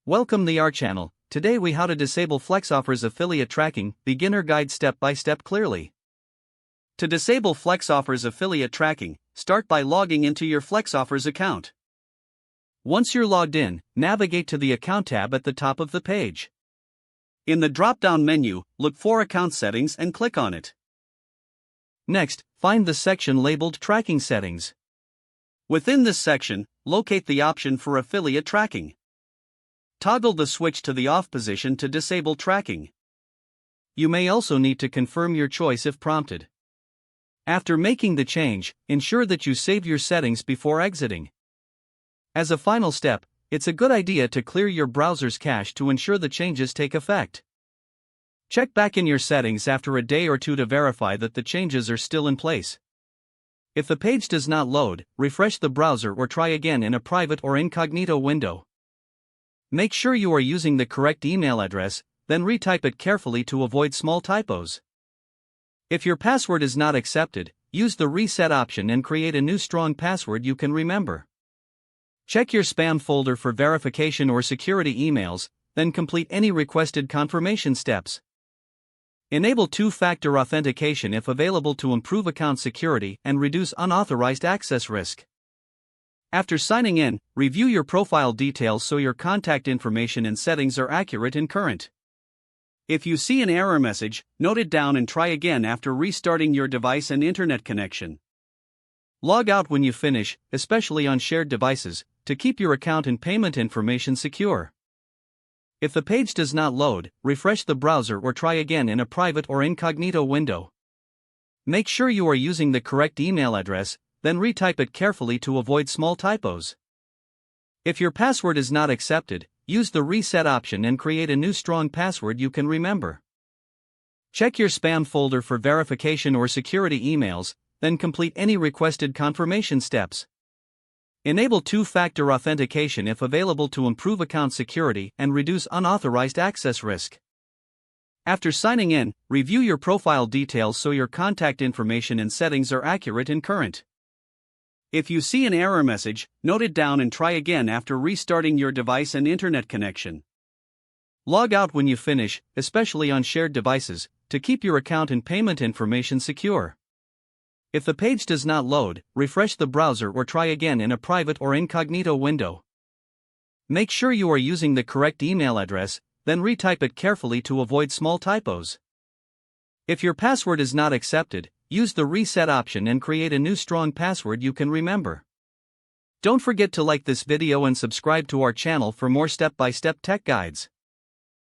Welcome to our channel. Today we how to disable FlexOffers affiliate tracking, beginner guide step by step clearly. To disable FlexOffers affiliate tracking, start by logging into your FlexOffers account. Once you're logged in, navigate to the account tab at the top of the page. In the drop-down menu, look for account settings and click on it. Next, find the section labeled tracking settings. Within this section, locate the option for affiliate tracking. Toggle the switch to the off position to disable tracking. You may also need to confirm your choice if prompted. After making the change, ensure that you save your settings before exiting. As a final step, it's a good idea to clear your browser's cache to ensure the changes take effect. Check back in your settings after a day or two to verify that the changes are still in place. If the page does not load, refresh the browser or try again in a private or incognito window. Make sure you are using the correct email address, then retype it carefully to avoid small typos. If your password is not accepted, use the reset option and create a new strong password you can remember. Check your spam folder for verification or security emails, then complete any requested confirmation steps. Enable two-factor authentication if available to improve account security and reduce unauthorized access risk. After signing in, review your profile details so your contact information and settings are accurate and current. If you see an error message, note it down and try again after restarting your device and internet connection. Log out when you finish, especially on shared devices, to keep your account and payment information secure. If the page does not load, refresh the browser or try again in a private or incognito window. Make sure you are using the correct email address, then retype it carefully to avoid small typos. If your password is not accepted, use the reset option and create a new strong password you can remember. Check your spam folder for verification or security emails, then complete any requested confirmation steps. Enable two-factor authentication if available to improve account security and reduce unauthorized access risk. After signing in, review your profile details so your contact information and settings are accurate and current. If you see an error message, note it down and try again after restarting your device and internet connection. Log out when you finish, especially on shared devices, to keep your account and payment information secure. If the page does not load, refresh the browser or try again in a private or incognito window. Make sure you are using the correct email address, then retype it carefully to avoid small typos. If your password is not accepted, use the reset option and create a new strong password you can remember. Don't forget to like this video and subscribe to our channel for more step-by-step tech guides.